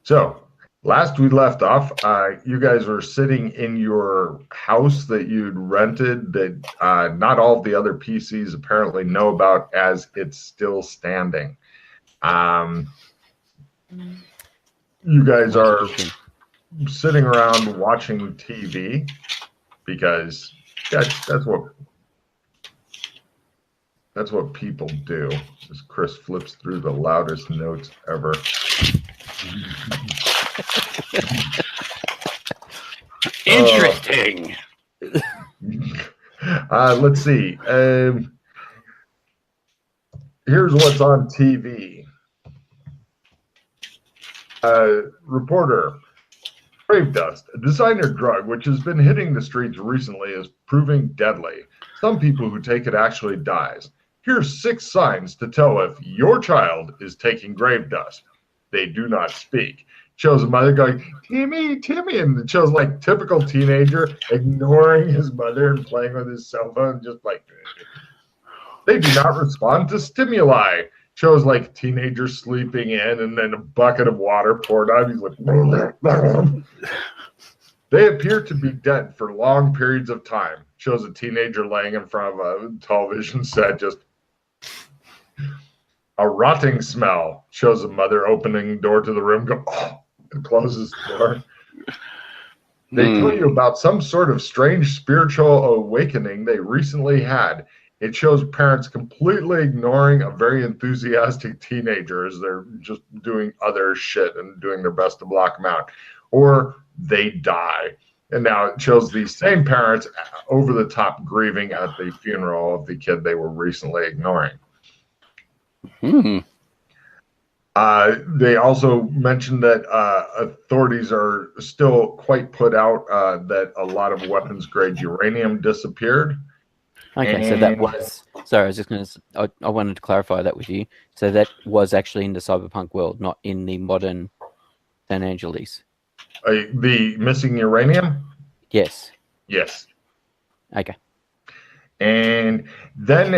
So, last we left off, you guys were sitting in your house that you'd rented that not all of the other PCs apparently know about, as it's still standing. You guys are sitting around watching TV because that's what people do. As Chris flips through the loudest notes ever. Interesting. Let's see. Here's what's on TV. Reporter. Grave dust, a designer drug which has been hitting the streets recently, is proving deadly. Some people who take it actually dies. Here's 6 signs to tell if your child is taking grave dust. They do not speak. Shows a mother going, Timmy, Timmy, and it shows like typical teenager ignoring his mother and playing with his cell phone, just like. They do not respond to stimuli. Shows like teenagers sleeping in and then a bucket of water poured on. He's like, they appear to be dead for long periods of time. Shows a teenager laying in front of a television set, just a rotting smell. Shows a mother opening the door to the room, go, oh, and closes the door. They tell you about some sort of strange spiritual awakening they recently had. It shows parents completely ignoring a very enthusiastic teenager as they're just doing other shit and doing their best to block them out. Or they die. And now it shows these same parents over the top grieving at the funeral of the kid they were recently ignoring. They also mentioned that authorities are still quite put out that a lot of weapons-grade uranium disappeared. Okay, so that was... Sorry, I was just going to... I wanted to clarify that with you. So that was actually in the cyberpunk world, not in the modern San Angeles. The missing uranium? Yes. Yes. Okay. And then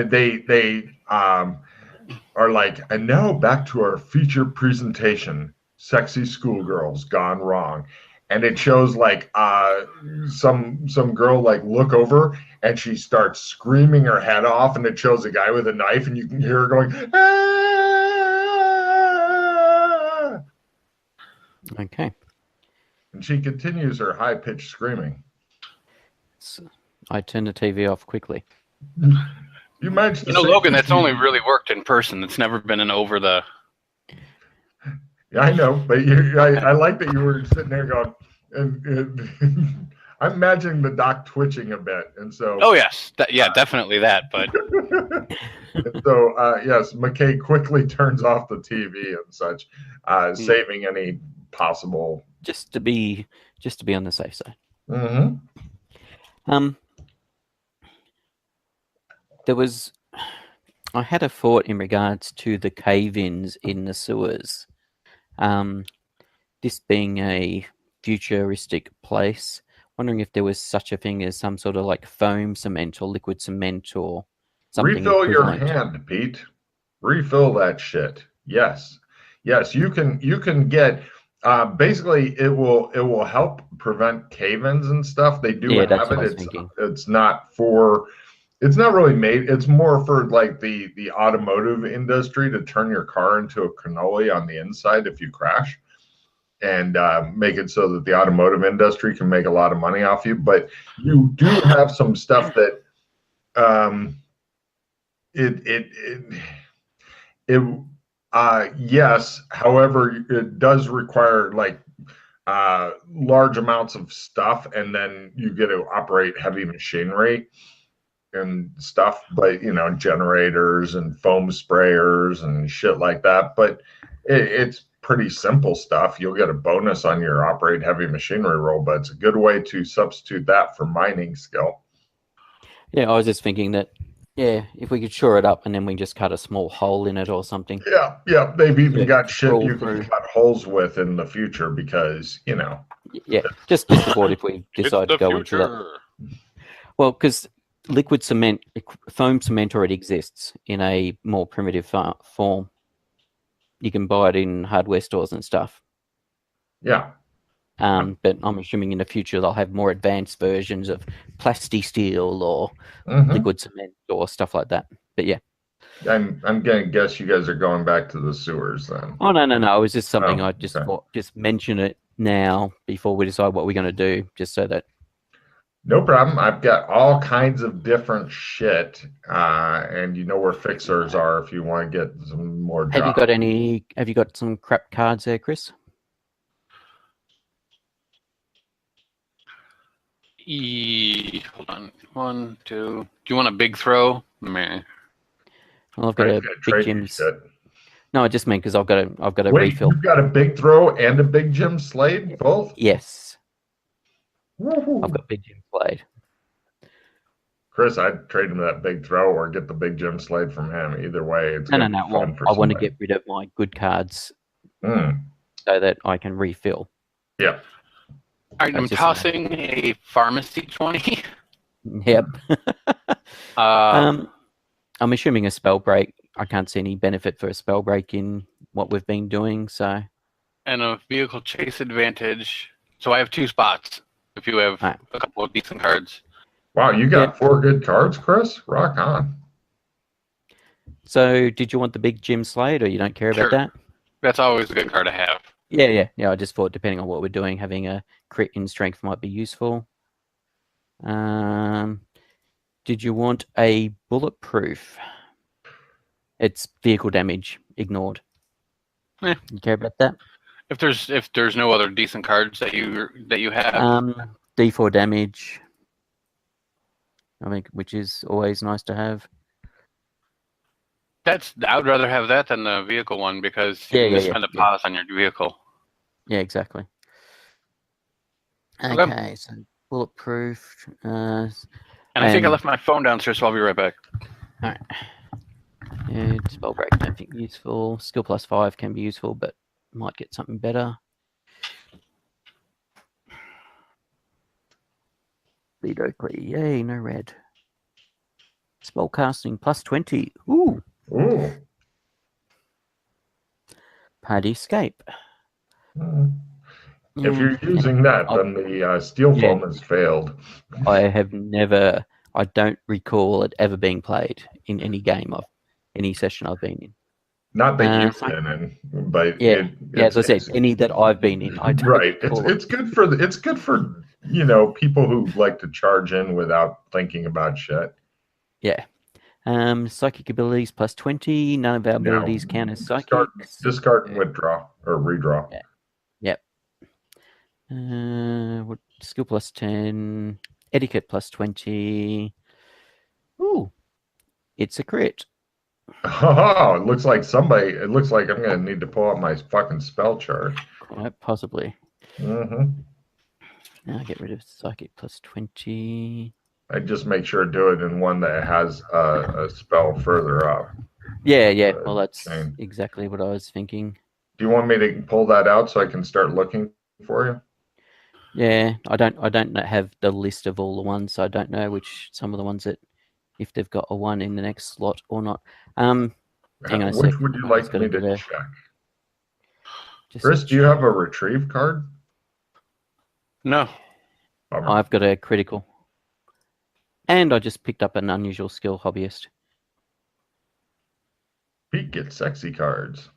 they are like, and now back to our feature presentation, Sexy Schoolgirls Gone Wrong. And it shows like some girl like look over and she starts screaming her head off, and it shows a guy with a knife and you can hear her going, ah! Okay. And she continues her high-pitched screaming. So I turn the TV off quickly. You managed to Logan, that's only really worked in person. It's never been an over the... Yeah, I know, but I like that you were sitting there going, and I'm imagining the doc twitching a bit, and so. Oh yes, definitely that. But so yes, McKay quickly turns off the TV and such, saving any possible. Just to be on the safe side. Mm-hmm. I had a thought in regards to the cave-ins in the sewers. This being a futuristic place, wondering if there was such a thing as some sort of like foam cement or liquid cement or something. Refill your hand, Pete. Refill that shit. Yes, you can get. Basically, it will help prevent cave-ins and stuff. They do have it. It's not really made. It's more for like the automotive industry to turn your car into a cannoli on the inside if you crash, and make it so that the automotive industry can make a lot of money off you. But you do have some stuff that yes. However, it does require like large amounts of stuff, and then you get to operate heavy machinery and stuff, but generators and foam sprayers and shit like that. But it's pretty simple stuff. You'll get a bonus on your operate heavy machinery roll, but it's a good way to substitute that for mining skill. Yeah, I was just thinking that, if we could shore it up and then we just cut a small hole in it or something. Yeah, they've even got shit you can cut holes with in the future because, Yeah, just a thought if we decide to go into that. Well, because liquid cement, foam cement already exists in a more primitive form. you can buy it in hardware stores and stuff. Yeah. But I'm assuming in the future they'll have more advanced versions of plasti-steel or Mm-hmm. liquid cement or stuff like that. But yeah. I'm gonna guess you guys are going back to the sewers then. Oh no. It was just something Oh, I just okay. thought, just mention it now before we decide what we're going to do, just so that. No problem. I've got all kinds of different shit, and you know where fixers are if you want to get some more Have you drops. Have you got some crap cards there, Chris? Hold on. 1, 2. Do you want a big throw? Meh. Well, I've got Frank's a gonna big trade you Jim's. shit. No, I just meant because I've got a Wait, refill. you've got a big throw and a big Jim Slade, both? Yes, Woohoo. I've got big Jim Blade. Chris, I'd trade him that big throw or get the big Jim Slade from him. Either way, it's No. gonna be fun for I want to somebody. get rid of my good cards Mm. so that I can refill. Yeah. All right, I'm tossing a pharmacy 20. Yep. Uh, I'm assuming a spell break. I can't see any benefit for a spell break in what we've been doing. So. and a vehicle chase advantage. So I have 2 spots. If you have Right. a couple of decent cards. Wow, you got 4 good cards, Chris? Rock on. So, did you want the big Jim Slade, or you don't care Sure. about that? That's always a good card to have. Yeah. I just thought, depending on what we're doing, having a crit in strength might be useful. Did you want a bulletproof? It's vehicle damage ignored. Yeah. You care about that? If there's no other decent cards that you have. D4 damage. I think, which is always nice to have. I would rather have that than the vehicle one because you can just spend a pause on your vehicle. Yeah, exactly. Okay, so bulletproof. And I think I left my phone downstairs, so I'll be right back. All right. Yeah, spell break, don't think useful. Skill +5 can be useful, but might get something better. Bleed Oakley, yay, no red. Spellcasting +20. Ooh. Ooh. Party escape. If you're using that, then the steel foam has failed. I don't recall it ever being played in any game of any session I've been in. Not that you've been in, but as I said, any that I've been in. Right. It's good for people who like to charge in without thinking about shit. Yeah. Psychic abilities +20. None of our abilities count as psychic. Discard and withdraw or redraw. Yep. What skill +10. Etiquette +20. Ooh. It's a crit. Oh, it looks like I'm gonna need to pull up my fucking spell chart. Quite possibly. Mm-hmm. Now get rid of psychic +20. I just make sure to do it in one that has a spell further up. Yeah. Well, that's exactly what I was thinking. Do you want me to pull that out so I can start looking for you? Yeah, I don't have the list of all the ones, so I don't know some of the ones that if they've got a 1 in the next slot or not. Hang on a sec. Which would you like me to check? Chris, do you have a retrieve card? No. I've got a critical. And I just picked up an unusual skill, hobbyist. Pete gets sexy cards.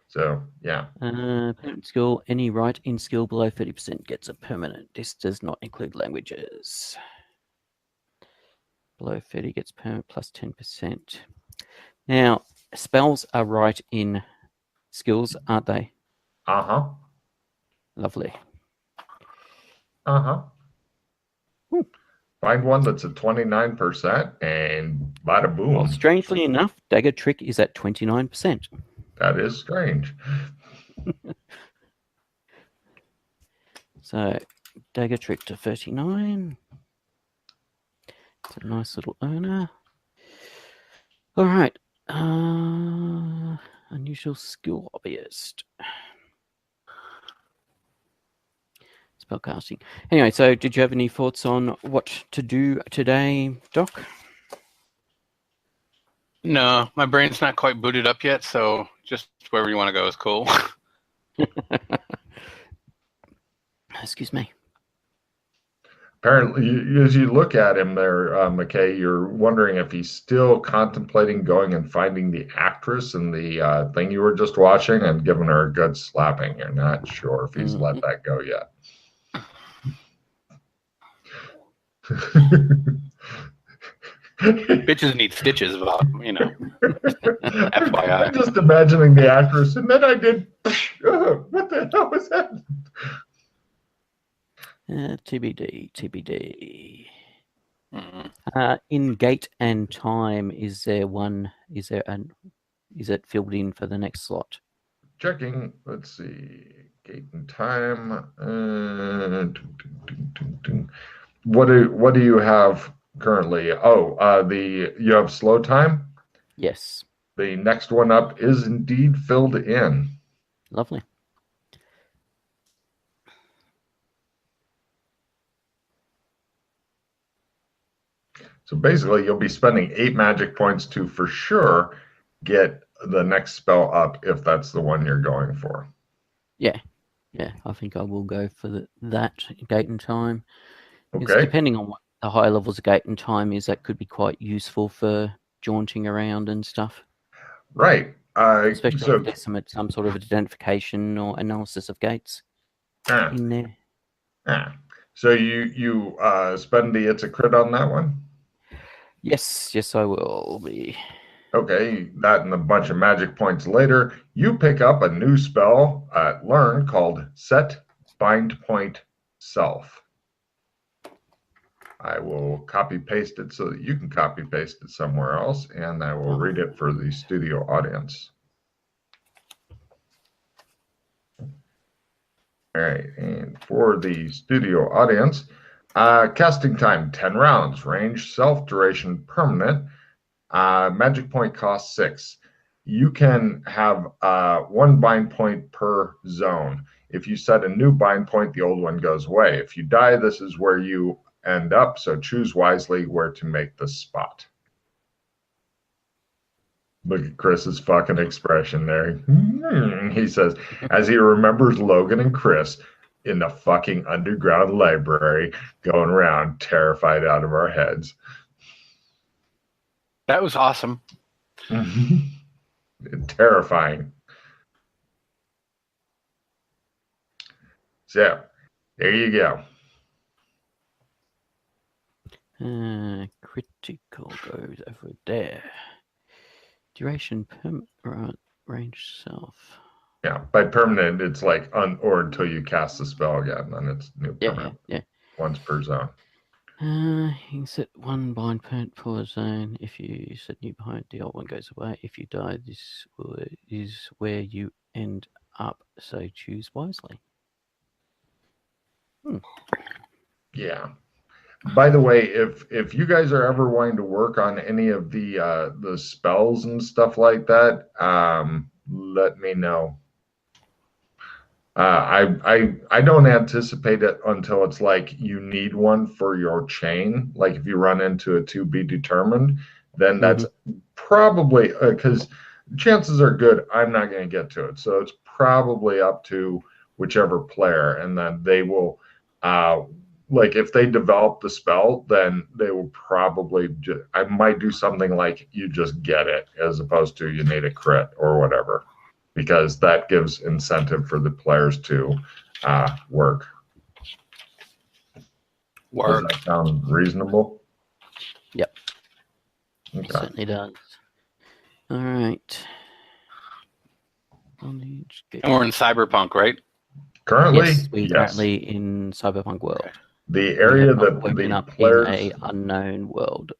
So, yeah. Permanent skill. Any right in skill below 30% gets a permanent. This does not include languages. Below 30 gets permanent +10%. Now, spells are right in skills, aren't they? Uh-huh. Lovely. Uh-huh. Find one that's at 29% and bada boom. Well, strangely enough, Dagger Trick is at 29%. That is strange. So, Dagger Trick to 39. It's a nice little earner. All right. Unusual skill hobbyist. Spellcasting. Anyway, so did you have any thoughts on what to do today, Doc? No, my brain's not quite booted up yet, so just wherever you want to go is cool. Excuse me. Apparently, as you look at him there, McKay, you're wondering if he's still contemplating going and finding the actress in the thing you were just watching and giving her a good slapping. You're not sure if he's let that go yet. Bitches need stitches, FYI. I'm just imagining the actress, and then I did. What the hell was that? TBD. In gate and time, is it filled in for the next slot? Checking. Let's see. Gate and time. What do you have currently? Oh, you have slow time? Yes. The next one up is indeed filled in. Lovely. So basically, you'll be spending 8 magic points to, for sure, get the next spell up if that's the one you're going for. Yeah. I think I will go for that gate and time. Okay. Depending on what the higher levels of gate and time is, that could be quite useful for jaunting around and stuff. Right. Especially if there's some sort of identification or analysis of gates in there. So you spend the it's a crit on that one? Yes, I will be. Okay, that and a bunch of magic points later, you pick up a new spell learn called Set Bind Point Self. I will copy paste it so that you can copy paste it somewhere else, and I will read it for the studio audience. All right, and for the studio audience, casting time 10 rounds, range self, duration permanent, magic point cost 6. You can have 1 bind point per zone. If you set a new bind point, the old one goes away. If you die, this is where you end up, so choose wisely where to make the spot. Look at Chris's fucking expression there. He says, as he remembers Logan and Chris in the fucking underground library going around terrified out of our heads. That was awesome. Terrifying. So, there you go. Critical goes over there. Duration permanent, range self. Yeah, by permanent, it's like or until you cast the spell again, then it's new permanent. Yeah. Once per zone. You can set 1 bind point per zone. If you set new bind, the old one goes away. If you die, this is where you end up. So choose wisely. Yeah. By the way, if you guys are ever wanting to work on any of the spells and stuff like that, let me know. I don't anticipate it until it's like you need one for your chain. Like if you run into a to be determined, then that's probably because chances are good I'm not going to get to it. So it's probably up to whichever player, and then they will. Like if they develop the spell, then they will probably I might do something like you just get it as opposed to you need a crit or whatever, because that gives incentive for the players to work. Does that sound reasonable? Yep. Okay. It certainly does. All right. And we're in cyberpunk, right? Currently, yes, we're currently in cyberpunk world. Okay. The area that woken the up players, in a unknown world.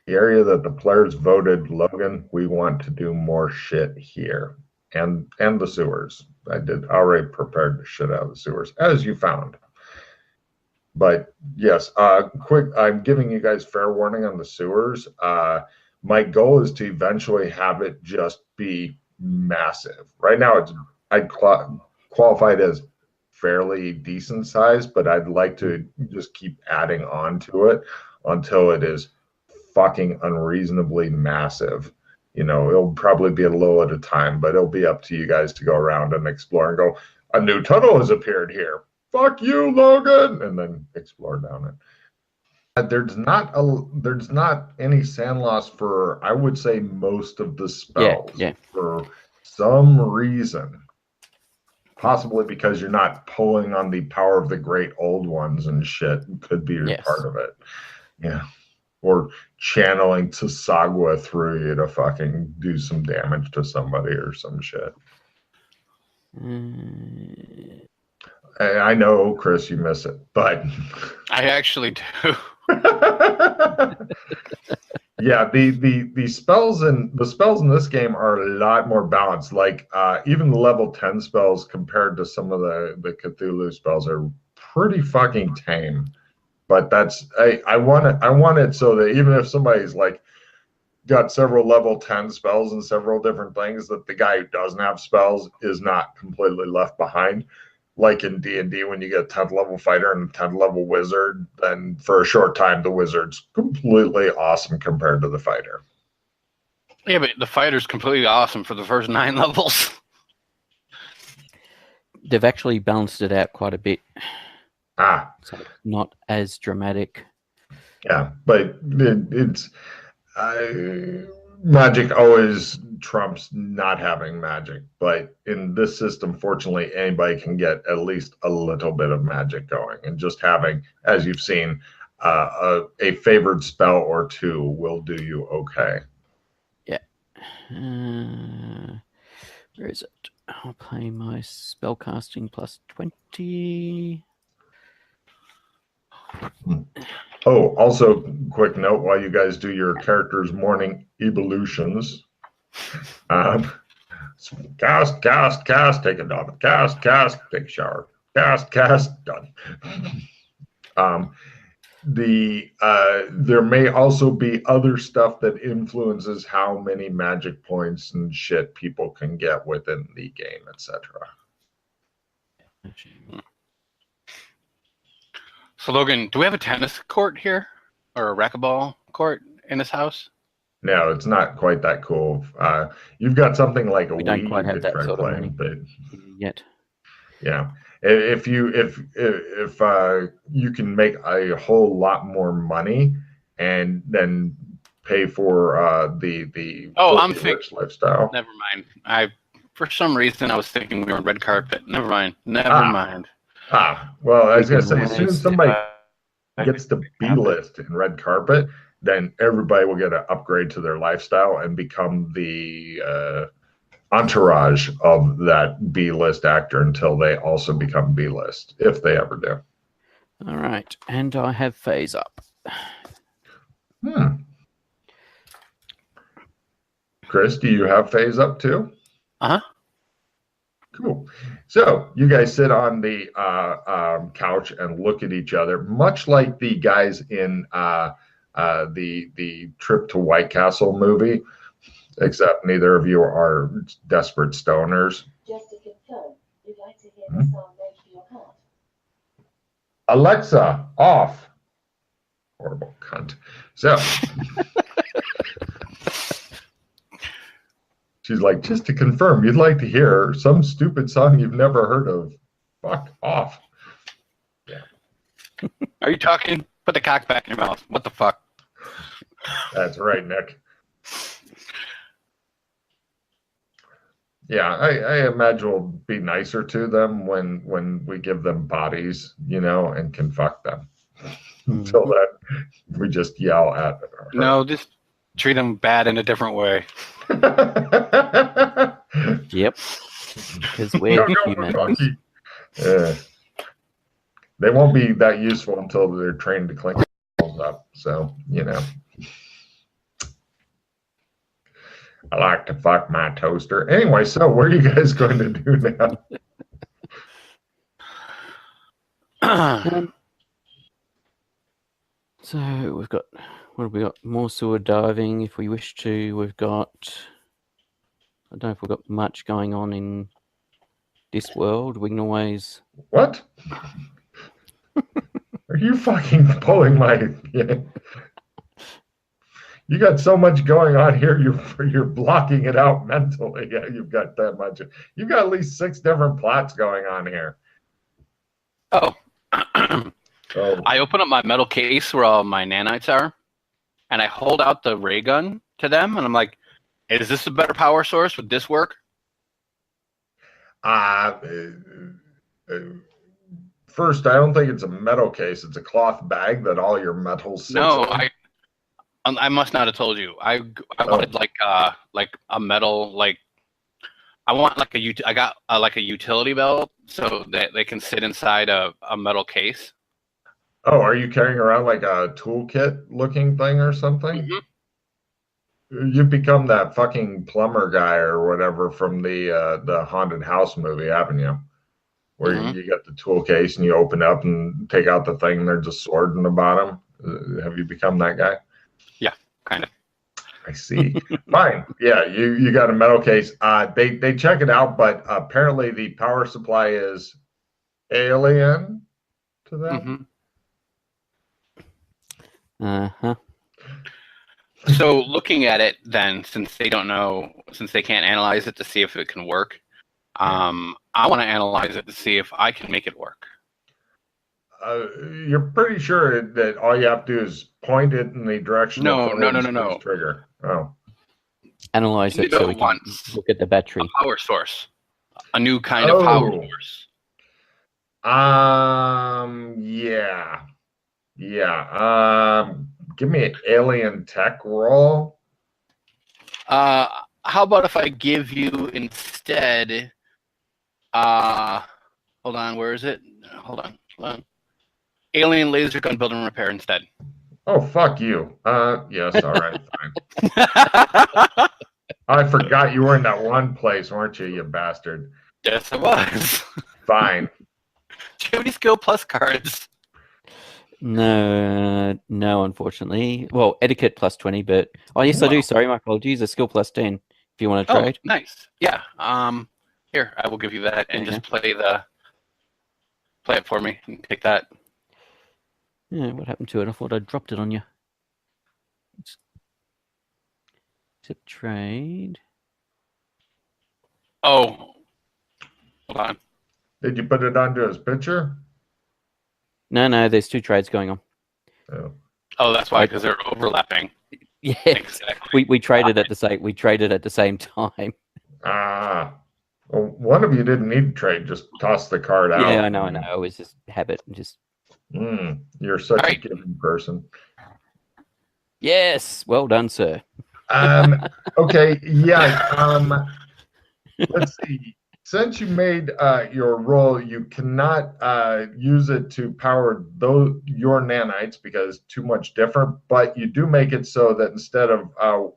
the area that the players voted, Logan, we want to do more shit here, and the sewers. I did already prepared the shit out of the sewers, as you found. But yes, quick. I'm giving you guys fair warning on the sewers. My goal is to eventually have it just be massive. Right now, I'd qualify it as fairly decent size, but I'd like to just keep adding on to it until it is fucking unreasonably massive. It'll probably be a little at a time, but it'll be up to you guys to go around and explore and go, a new tunnel has appeared here. Fuck you, Logan, and then explore down it. There's not any sand loss for, I would say, most of the spells. Yeah. For some reason. Possibly because you're not pulling on the power of the great old ones and shit. Could be part of it. Yeah. Or channeling Tsagwa through you to fucking do some damage to somebody or some shit. I know, Chris, you miss it, but I actually do. Yeah, the spells in this game are a lot more balanced. Like even the level 10 spells compared to some of the Cthulhu spells are pretty fucking tame. But I want it so that even if somebody's like got several level 10 spells and several different things, that the guy who doesn't have spells is not completely left behind. Like in D&D, when you get a 10th level fighter and a 10th level wizard, then for a short time, the wizard's completely awesome compared to the fighter. Yeah, but the fighter's completely awesome for the first 9 levels. They've actually balanced it out quite a bit. So not as dramatic. Yeah, but it's magic always trumps not having magic. But in this system, fortunately, anybody can get at least a little bit of magic going. And just having, as you've seen, a favored spell or two will do you okay. Yeah. Where is it? I'll pay my spellcasting plus 20. Oh, also, quick note while you guys do your character's morning evolutions. Cast, take a dump. Cast, take a shower. Cast, done. There may also be other stuff that influences how many magic points and shit people can get within the game, etc. So, Logan, do we have a tennis court here? Or a racquetball court in this house? No, it's not quite that cool. You've got something like a We Wii don't quite have to that try sort of playing, money but yet. Yeah, if you can make a whole lot more money and then pay for the I'm rich lifestyle. Never mind. For some reason I was thinking we were on red carpet. Never mind. Well, I was gonna say, as soon as somebody gets to B-list in red carpet, then everybody will get an upgrade to their lifestyle and become the entourage of that B-list actor until they also become B-list, if they ever do. All right, and I have phase up. Chris, do you have phase up too? Cool. So you guys sit on the couch and look at each other, much like the guys in the Trip to White Castle movie, except neither of you are desperate stoners. Just to confirm, you'd like to hear the song Break Your Heart? Alexa, off. Horrible cunt. So she's like, just to confirm, you'd like to hear some stupid song you've never heard of. Fuck off. Yeah. Are you talking? Put the cock back in your mouth. What the fuck? That's right, Nick. Yeah, I imagine we'll be nicer to them when we give them bodies, and can fuck them. Until then, we just yell at her. No, just treat them bad in a different way. Yep. Because we're humans. They won't be that useful until they're trained to clean themselves up. So, I like to fuck my toaster. Anyway, so what are you guys going to do now? So we've got, what have we got? More sewer diving if we wish to. We've got, I don't know if we've got much going on in this world. We can always... What? Are you fucking pulling my... You got so much going on here. You're blocking it out mentally. Yeah, you've got that much. You've got at least 6 different plots going on here. Oh. Oh, I open up my metal case where all my nanites are, and I hold out the ray gun to them, and I'm like, "Is this a better power source? Would this work?" uh, first, I don't think it's a metal case. It's a cloth bag that all your metal sits No, in. I must not have told you. I wanted like a metal like I want like I got like a utility belt so that they can sit inside a metal case. Oh, are you carrying around like a toolkit looking thing or something? Mm-hmm. You've become that fucking plumber guy or whatever from the haunted house movie, haven't you? Where Mm-hmm. you get the tool case and you open up and take out the thing and there's a sword in the bottom. Have you become that guy? Yeah, kind of. I see. Fine. Yeah, you got a metal case. They check it out, but apparently the power supply is alien to them. Mm-hmm. Uh-huh. So looking at it, then, since they don't know, since they can't analyze it to see if it can work, I want to analyze it to see if I can make it work. You're pretty sure that all you have to do is point it in the direction No, of no, the no, no, no. trigger. Oh. Analyze You it so do we it can once. look at the battery. A power source, a new kind of power Oh. source. Yeah. Yeah. Give me an alien tech roll. How about if I give you instead? Hold on, where is it? Hold on. Alien laser gun build and repair instead. Oh, fuck you. Yes, all right, fine. I forgot you were in that one place, weren't you, you bastard? Yes, it was. Fine. Do you have any skill plus cards? No, unfortunately. Well, etiquette plus 20, but yes, I do. Sorry, my apologies. A skill plus 10 if you want to trade. Nice. Yeah. Here, I will give you that and just play it for me and take that. Yeah, what happened to it? I thought I dropped it on you. Accept trade. Oh, hold on. Did you put it onto his picture? No, there's 2 trades going on. Oh, that's why, because they're overlapping. Yeah, exactly. We traded at the same time. Well, one of you didn't need to trade. Just toss the card out. Yeah, I know. It was just habit. You're such a giving person. Yes, well done, sir. Okay, yeah. Let's see. Since you made your roll, you cannot use it to power your nanites because too much different. But you do make it so that instead of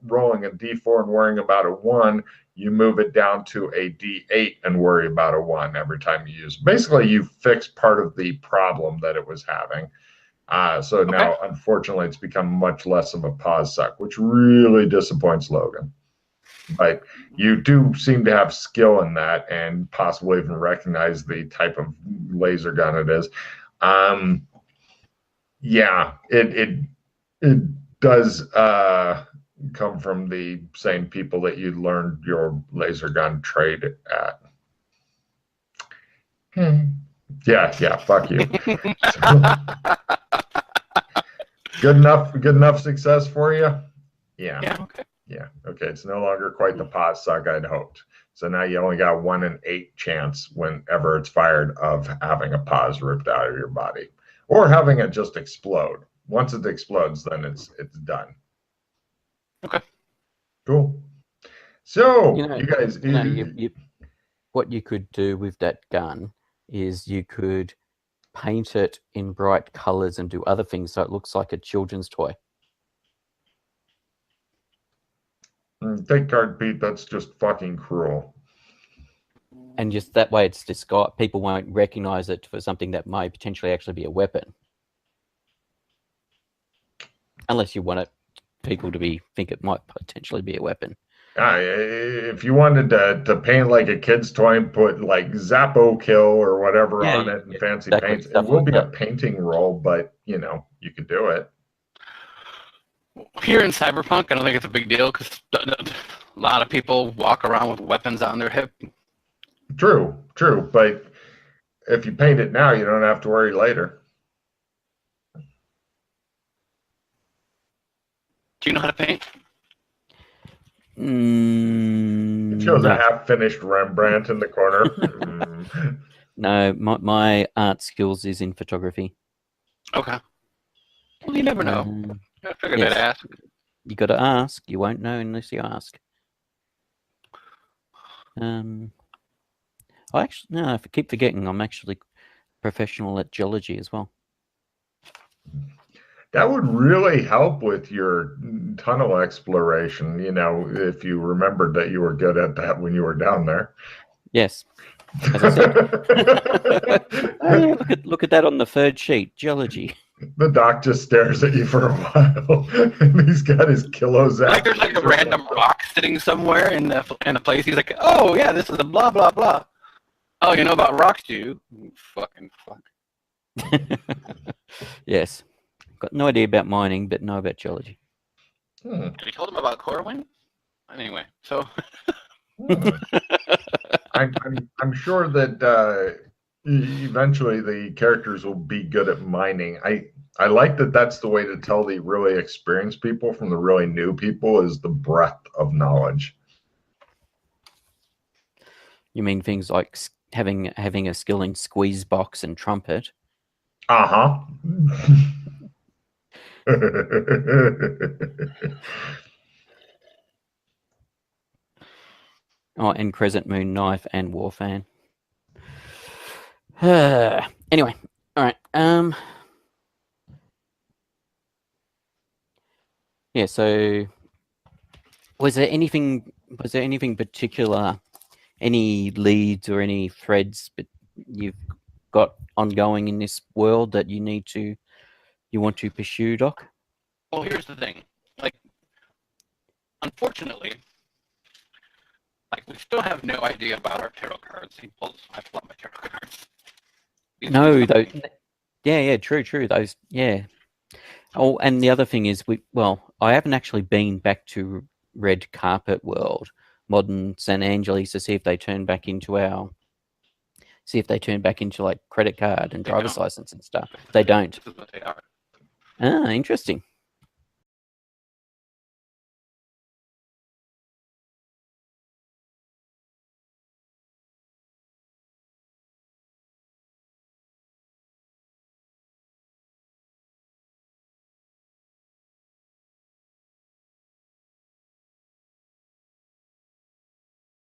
rolling a D4 and worrying about a 1, you move it down to a D8 and worry about a 1 every time you use it. Basically, you fix part of the problem that it was having. So now, unfortunately, it's become much less of a pause suck, which really disappoints Logan. But you do seem to have skill in that and possibly even recognize the type of laser gun it is. Yeah, it does come from the same people that you learned your laser gun trade at. Yeah, fuck you. Good enough success for you? Yeah. Okay. Yeah. Okay. It's no longer quite the pause suck I'd hoped. So now you only got 1 in 8 chance whenever it's fired of having a pause ripped out of your body, or having it just explode. Once it explodes, then it's done. Okay. Cool. So you guys, what you could do with that gun is you could paint it in bright colors and do other things so it looks like a children's toy. Take card, Pete. That's just fucking cruel. And just that way, it's disguised. People won't recognize it for something that might potentially actually be a weapon, unless you want people to think it might potentially be a weapon. If you wanted to paint like a kid's toy and put like Zappo Kill or whatever on it and fancy paints, it will be a painting roll, but you could do it. Here in cyberpunk, I don't think it's a big deal because a lot of people walk around with weapons on their hip. True, true. But if you paint it now, you don't have to worry later. Do you know how to paint? It shows a No, half-finished Rembrandt in the corner. no. My art skills is in photography. Okay. Well, you never know. I figured yes. I'd ask. You got to ask. You won't know unless you ask. I actually no. I keep forgetting. I'm actually professional at geology as well. That would really help with your tunnel exploration, you know, if you remembered that you were good at that when you were down there. Yes. As I said. Oh, yeah, look at that on the third sheet. Geology. The doc just stares at you for a while, and he's got his kilos out. Like there's like a random rock sitting somewhere in a place. He's like, oh yeah, this is a blah blah blah. Oh, you know about rocks, do you? Fucking fuck. Yes. Got no idea about mining, but know about geology. You told him about Corwin? Anyway, so. I'm sure that eventually the characters will be good at mining. I like that that's the way to tell the really experienced people from the really new people is the breadth of knowledge. You mean things like having a skill in squeeze box and trumpet? Uh-huh. Oh, and crescent moon knife and war fan. Anyway, all right. Yeah. So, was there anything particular, any leads or any threads that you've got ongoing in this world that you want to pursue, Doc? Well, here's the thing. Like, unfortunately, like we still have no idea about our tarot cards. I pulled my tarot cards. No, though. Yeah, true. Those, yeah. Oh, and the other thing is, I haven't actually been back to Red Carpet World, Modern San Angeles, to see if they turn back into like credit card and driver's license and stuff. They don't. This is what they are. Ah, interesting.